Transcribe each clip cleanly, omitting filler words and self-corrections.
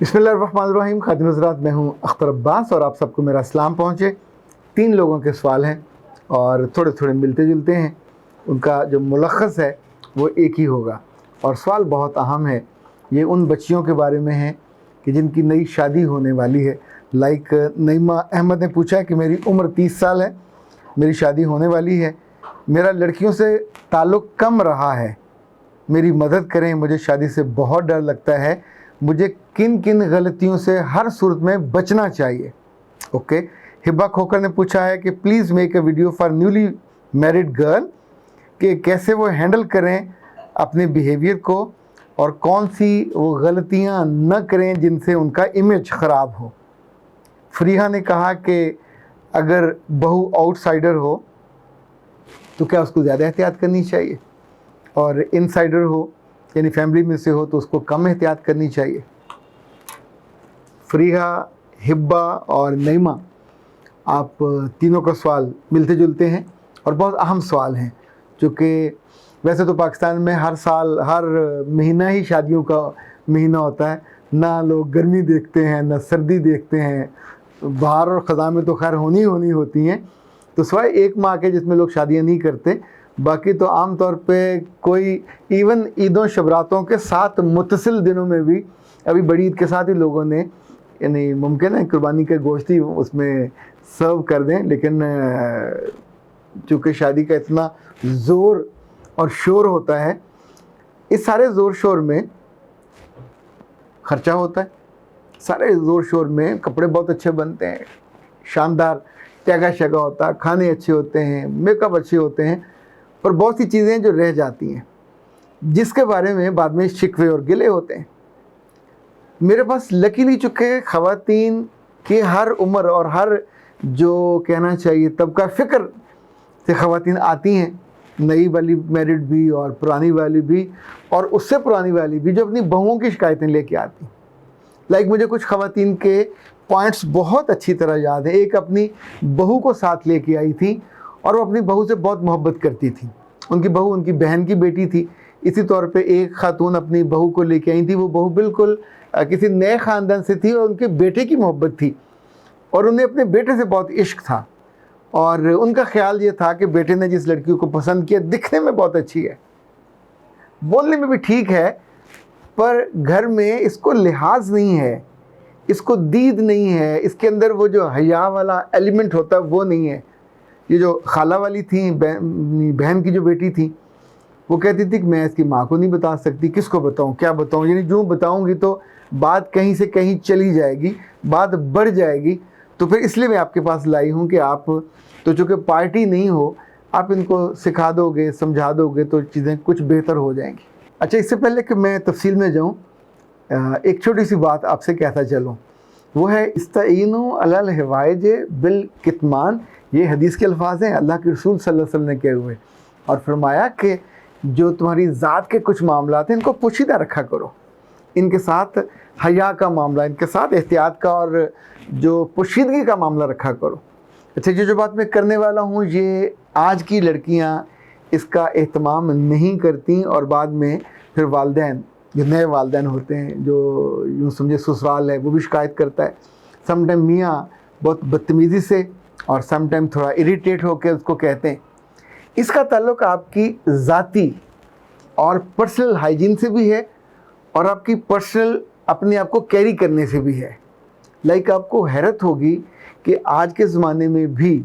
बिस्मिल्लाहिर्रहमानिर्रहीम। खातिन हज़रात, मैं हूँ अख्तर अब्बास और आप सबको मेरा सलाम पहुँचे। 3 लोगों के सवाल हैं और थोड़े थोड़े मिलते जुलते हैं। उनका जो मुलख्खस है वो एक ही होगा और सवाल बहुत अहम है। ये उन बच्चियों के बारे में है कि जिनकी नई शादी होने वाली है। लाइक नईमा अहमद ने पूछा है कि मेरी उम्र 30 साल है, मेरी शादी होने वाली है, मेरा लड़कियों से ताल्लुक़ कम रहा है, मेरी मदद करें, मुझे शादी से बहुत डर लगता है, मुझे किन किन गलतियों से हर सूरत में बचना चाहिए। ओके। हिब्बा खोकर ने पूछा है कि please make a video for newly married girl कि कैसे वो हैंडल करें अपने बिहेवियर को और कौन सी वो गलतियां न करें जिनसे उनका इमेज ख़राब हो। फरीहा ने कहा कि अगर बहू आउटसाइडर हो तो क्या उसको ज़्यादा एहतियात करनी चाहिए और इनसाइडर हो यानी फैमिली में से हो तो उसको कम एहतियात करनी चाहिए। फरीहा, हिब्बा और नईमा, आप तीनों का सवाल मिलते जुलते हैं और बहुत अहम सवाल हैं, चूँकि वैसे तो पाकिस्तान में हर साल हर महीना ही शादियों का महीना होता है। ना लोग गर्मी देखते हैं ना सर्दी देखते हैं, बहार और ख़ज़ां में तो खैर होनी होती हैं, तो सिवाय एक माह के जिसमें लोग शादियां नहीं करते, बाकी तो आम तौर पे कोई इवन ईदों शबरातों के साथ मुतसिल दिनों में भी, अभी बड़ी ईद के साथ ही लोगों ने यानी मुमकिन है कुर्बानी के गोश्त ही उसमें सर्व कर दें, लेकिन चूँकि शादी का इतना ज़ोर और शोर होता है, इस सारे ज़ोर शोर में ख़र्चा होता है, सारे ज़ोर शोर में कपड़े बहुत अच्छे बनते हैं, शानदार टैगा शगा होता है, खाने अच्छे होते हैं, मेकअप अच्छे होते हैं, पर बहुत सी चीज़ें जो रह जाती हैं जिसके बारे में बाद में शिकवे और गिले होते हैं। मेरे पास लकीली चुके ख़वातीन के हर उम्र और हर जो कहना चाहिए तबका फ़िक्र से ख़वातीन आती हैं, नई वाली मैरिड भी और पुरानी वाली भी और उससे पुरानी वाली भी, जो अपनी बहुओं की शिकायतें लेके आती। लाइक मुझे कुछ ख़वातीन के पॉइंट्स बहुत अच्छी तरह याद है। एक अपनी बहू को साथ लेके आई थी और वो अपनी बहू से बहुत मोहब्बत करती थी। उनकी बहू उनकी बहन की बेटी थी। इसी तौर पे एक खातून अपनी बहू को लेके आई थी। वो बहू बिल्कुल किसी नए ख़ानदान से थी और उनके बेटे की मोहब्बत थी और उन्हें अपने बेटे से बहुत इश्क था और उनका ख्याल ये था कि बेटे ने जिस लड़की को पसंद किया दिखने में बहुत अच्छी है, बोलने में भी ठीक है, पर घर में इसको लिहाज नहीं है, इसको दीद नहीं है, इसके अंदर वो जो हया वाला एलिमेंट होता है वो नहीं है। ये जो खाला वाली थी, बहन की जो बेटी थी, वो कहती थी कि मैं इसकी माँ को नहीं बता सकती, किसको बताऊँ, क्या बताऊँ, यानी जो बताऊँगी तो बात कहीं से कहीं चली जाएगी, बात बढ़ जाएगी। तो फिर इसलिए मैं आपके पास लाई हूँ कि आप तो चूँकि पार्टी नहीं हो, आप इनको सिखा दोगे, समझा दोगे तो चीज़ें कुछ बेहतर हो जाएंगी। अच्छा, इससे पहले कि मैं तफसील में जाऊँ, एक छोटी सी बात आपसे कहता चलूँ, वो है इस्ताईनु अलल हवाइज बिल कितमान। ये हदीस के अल्फाज हैं, अल्लाह के रसूल सल्लल्लाहु अलैहि वसल्लम ने कहे हुए, और फरमाया कि जो तुम्हारी ज़ात के कुछ मामलात हैं इनको पोशीदा रखा करो, इनके साथ हया का मामला, इनके साथ एहतियात का और जो पोशीदगी का मामला रखा करो। अच्छा, ये जो बात मैं करने वाला हूँ ये आज की लड़कियाँ इसका एहतमाम नहीं करती और बाद में फिर वालिदैन, जो नए वालिदैन होते हैं, जो यूँ समझे ससुराल है, वो भी शिकायत करता है। समटाइम मियाँ बहुत बदतमीज़ी से और समटाइम थोड़ा इरिटेट होकर उसको कहते हैं। इसका ताल्लुक़ आपकी ज़ाती और पर्सनल हाइजीन से भी है और आपकी पर्सनल अपने आप को कैरी करने से भी है। लाइक आपको हैरत होगी कि आज के ज़माने में भी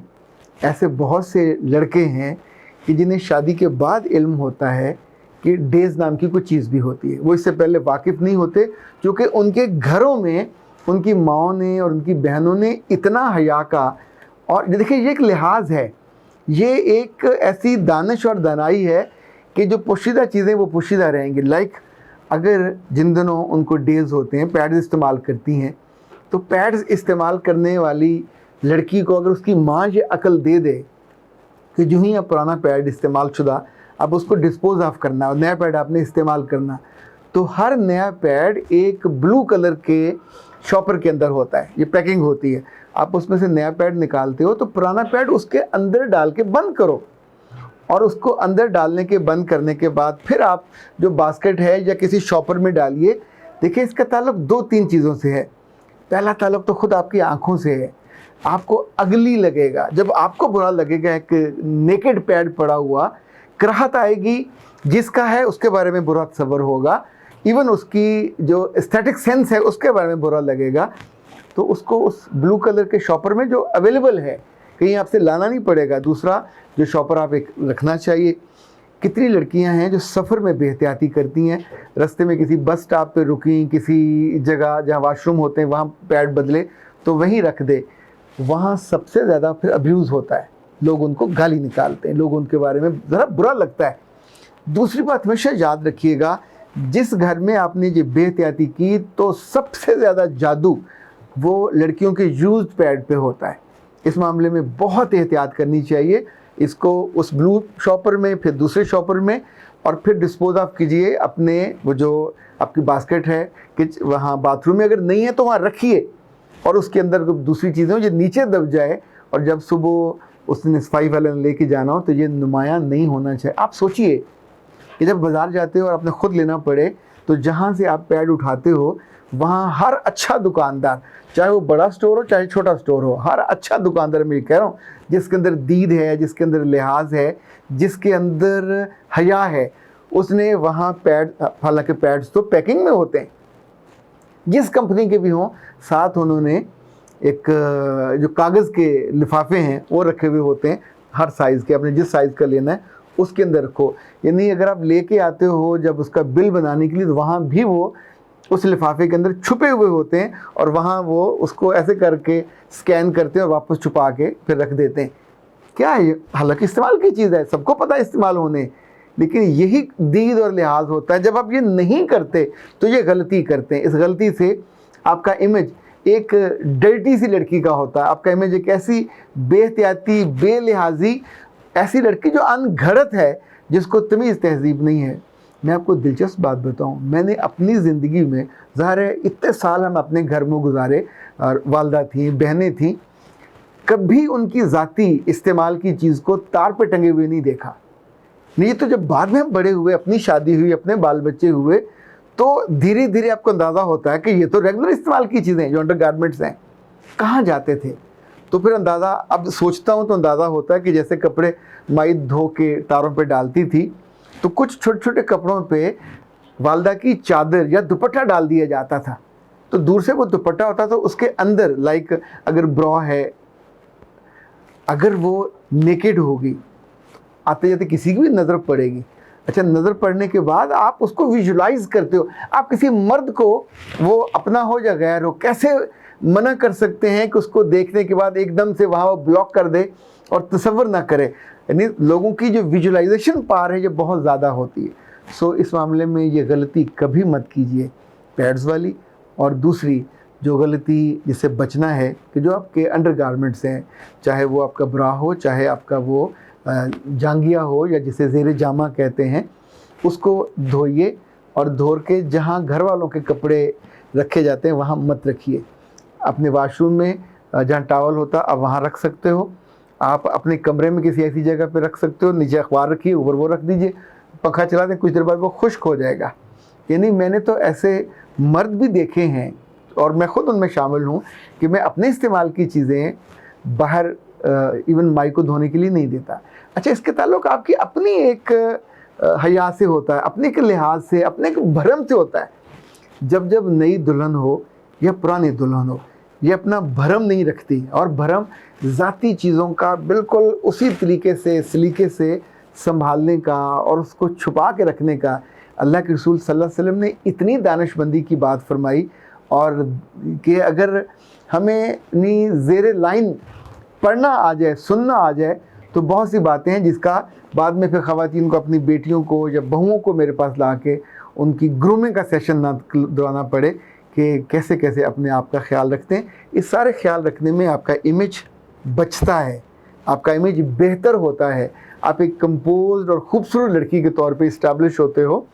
ऐसे बहुत से लड़के हैं कि जिन्हें शादी के बाद इल्म होता है कि डेज़ नाम की कुछ चीज़ भी होती है। वो इससे पहले वाकिफ़ नहीं होते, क्योंकि उनके घरों में उनकी माँओं ने और उनकी बहनों ने इतना हया का, और देखिए ये एक लिहाज है, ये एक ऐसी दानिश और दानाई है कि जो पोशीदा चीज़ें वो पोशीदा रहेंगी। लाइक अगर जिन दिनों उनको डेज़ होते हैं, पैड्स इस्तेमाल करती हैं, तो पैड्स इस्तेमाल करने वाली लड़की को अगर उसकी माँ ये अकल दे दे कि जो ही आप पुराना पैड इस्तेमाल शुदा अब उसको डिस्पोज ऑफ करना और नया पैड आपने इस्तेमाल करना, तो हर नया पैड एक ब्लू कलर के शॉपर के अंदर होता है, ये पैकिंग होती है। आप उसमें से नया पैड निकालते हो तो पुराना पैड उसके अंदर डाल के बंद करो और उसको अंदर डालने के बंद करने के बाद फिर आप जो बास्केट है या किसी शॉपर में डालिए देखिए इसका ताल्लुक 2-3 चीज़ों से है। पहला ताल्लुक तो खुद आपकी आँखों से है। आपको अगली लगेगा, जब आपको बुरा लगेगा एक नेकेड पैड पड़ा हुआ, कराहत आएगी, जिसका है उसके बारे में बुरा तसव्वुर होगा, इवन उसकी जो एस्थेटिक सेंस है उसके बारे में बुरा लगेगा। तो उसको उस ब्लू कलर के शॉपर में जो अवेलेबल है, कहीं आपसे लाना नहीं पड़ेगा। दूसरा जो शॉपर आप एक रखना चाहिए। कितनी लड़कियां हैं जो सफ़र में बेहतियाती करती हैं, रास्ते में किसी बस स्टॉप पे रुकी, किसी जगह जहाँ वाशरूम होते हैं वहाँ पैड बदले तो वहीं रख दे, वहाँ सबसे ज़्यादा फिर अब्यूज़ होता है, लोग उनको गाली निकालते हैं, लोग उनके बारे में ज़रा बुरा लगता है। दूसरी बात हमेशा याद रखिएगा, जिस घर में आपने ये बेहतियाती की तो सबसे ज़्यादा जादू वो लड़कियों के यूज्ड पैड पे होता है। इस मामले में बहुत एहतियात करनी चाहिए। इसको उस ब्लू शॉपर में, फिर दूसरे शॉपर में, और फिर डिस्पोज ऑफ कीजिए अपने वो जो आपकी बास्केट है कि वहाँ बाथरूम में अगर नहीं है तो वहाँ रखिए, और उसके अंदर दूसरी चीज़ें हो ये नीचे दब जाए, और जब सुबह उसने सफाई वाले ने लेके जाना हो तो ये नुमायाँ नहीं होना चाहिए। आप सोचिए कि जब बाज़ार जाते हो और आपने ख़ुद लेना पड़े तो जहाँ से आप पैड उठाते हो वहाँ हर अच्छा दुकानदार, चाहे वो बड़ा स्टोर हो चाहे छोटा स्टोर हो, हर अच्छा दुकानदार, मैं ये कह रहा हूँ, जिसके अंदर दीद है, जिसके अंदर लिहाज है, जिसके अंदर हया है, उसने वहाँ पैड, हालांकि पैड्स तो पैकिंग में होते हैं, जिस कंपनी के भी हों, साथ उन्होंने एक जो कागज़ के लिफाफे हैं वो रखे हुए होते हैं हर साइज़ के, अपने जिस साइज़ का लेना है उसके अंदर रखो। यानी अगर आप लेके आते हो जब उसका बिल बनाने के लिए, तो वहाँ भी वो उस लिफाफे के अंदर छुपे हुए होते हैं, और वहाँ वो उसको ऐसे करके स्कैन करते हैं और वापस छुपा के फिर रख देते हैं। क्या है ये? हालांकि इस्तेमाल की चीज़ है, सबको पता है इस्तेमाल होने, लेकिन यही दीद और लिहाज होता है। जब आप ये नहीं करते तो ये गलती करते हैं। इस गलती से आपका इमेज एक डर्टी सी लड़की का होता है, आपका इमेज एक ऐसी बेहतियाती, बेलिहाजी, ऐसी लड़की जो अनघड़त है, जिसको तमीज़ तहजीब नहीं है। मैं आपको दिलचस्प बात बताऊं, मैंने अपनी ज़िंदगी में, ज़ाहिर है इतने साल हम अपने घर में गुजारे, और वालदा थी, बहनें थीं, कभी उनकी ज़ाती इस्तेमाल की चीज़ को तार पे टंगे हुए नहीं देखा। नहीं तो जब बाद में हम बड़े हुए, अपनी शादी हुई, अपने बाल बच्चे हुए, तो धीरे धीरे आपको अंदाज़ा होता है कि ये तो रेगुलर इस्तेमाल की चीज़ें जो अंडर गारमेंट्स हैं, कहाँ जाते थे। तो फिर अंदाज़ा, अब सोचता हूँ तो अंदाज़ा होता है कि जैसे कपड़े माई धो के तारों पे डालती थी, तो कुछ छोटे छोटे कपड़ों पे वालदा की चादर या दुपट्टा डाल दिया जाता था। तो दूर से वो दुपट्टा होता था, उसके अंदर लाइक अगर ब्रा है, अगर वो नेकेड होगी, आते जाते किसी की भी नज़र पड़ेगी। अच्छा, नज़र पड़ने के बाद आप उसको विजुलाइज करते हो। आप किसी मर्द को, वो अपना हो या गैर हो, कैसे मना कर सकते हैं कि उसको देखने के बाद एकदम से वहाँ वो ब्लॉक कर दे और तसव्वुर ना करे। यानी लोगों की जो विजुलाइजेशन पावर है ये बहुत ज़्यादा होती है। सो इस मामले में ये गलती कभी मत कीजिए पैड्स वाली। और दूसरी जो गलती जिससे बचना है कि जो आपके अंडर गारमेंट्स हैं, चाहे वो आपका ब्रा हो, चाहे आपका वो जांगिया हो, या जिसे ज़ेर जामा कहते हैं, उसको धोइए, और धो के जहाँ घर वालों के कपड़े रखे जाते हैं वहाँ मत रखिए। अपने वाशरूम में जहाँ टॉवल होता आप वहाँ रख सकते हो, आप अपने कमरे में किसी ऐसी जगह पे रख सकते हो, नीचे अखबार रखिए, ऊपर वो रख दीजिए, पंखा चला दें, कुछ देर बाद वो खुश्क हो जाएगा। यानी मैंने तो ऐसे मर्द भी देखे हैं, और मैं ख़ुद उनमें शामिल हूँ, कि मैं अपने इस्तेमाल की चीज़ें बाहर इवन माई को धोने के लिए नहीं देता। अच्छा, इसके ताल्लुक आपकी अपनी एक हया से होता है, अपने के लिहाज से, अपने के भरम से होता है। जब जब नई दुल्हन हो या पुरानी दुल्हन हो, ये अपना भरम नहीं रखती, और भरम ज़ाती चीज़ों का बिल्कुल उसी तरीके से, सलीके से संभालने का और उसको छुपा के रखने का अल्लाह के रसूल सल्लल्लाहु अलैहि वसल्लम ने इतनी दानिशमंदी की बात फरमाई। और कि अगर हमें ज़ेरे लाइन पढ़ना आ जाए, सुनना आ जाए, तो बहुत सी बातें हैं जिसका बाद में फिर ख़वातीन को, अपनी बेटियों को या बहुओं को मेरे पास ला के उनकी ग्रूमिंग का सेशन ना दौराना पड़े कि कैसे कैसे अपने आप का ख्याल रखते हैं। इस सारे ख्याल रखने में आपका इमेज बचता है, आपका इमेज बेहतर होता है, आप एक कंपोज्ड और ख़ूबसूरत लड़की के तौर पे इस्टेब्लिश होते हो,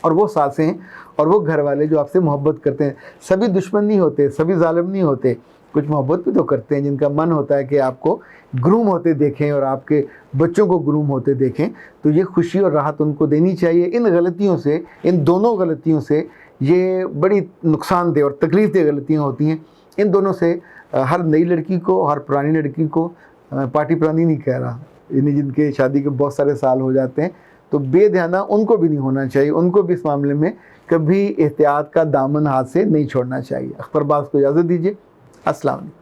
और वो सासें और वो घर वाले जो आपसे मोहब्बत करते हैं, सभी दुश्मन नहीं होते, सभी जालिम नहीं होते, कुछ मोहब्बत भी तो करते हैं, जिनका मन होता है कि आपको ग्रूम होते देखें और आपके बच्चों को ग्रूम होते देखें। तो ये खुशी और राहत उनको देनी चाहिए। इन गलतियों से, इन दोनों गलतियों से یہ بڑی نقصان دہ اور تکلیف دہ غلطیاں ہوتی ہیں. ان دونوں سے ہر نئی لڑکی کو، ہر پرانی لڑکی کو، پارٹی پرانی نہیں کہہ رہا، یعنی جن کے شادی کے بہت سارے سال ہو جاتے ہیں، تو بے دھیانہ ان کو بھی نہیں ہونا چاہیے. ان کو بھی اس معاملے میں کبھی احتیاط کا دامن ہاتھ سے نہیں چھوڑنا چاہیے. اختر باز کو اجازت دیجیے. السلام علیکم.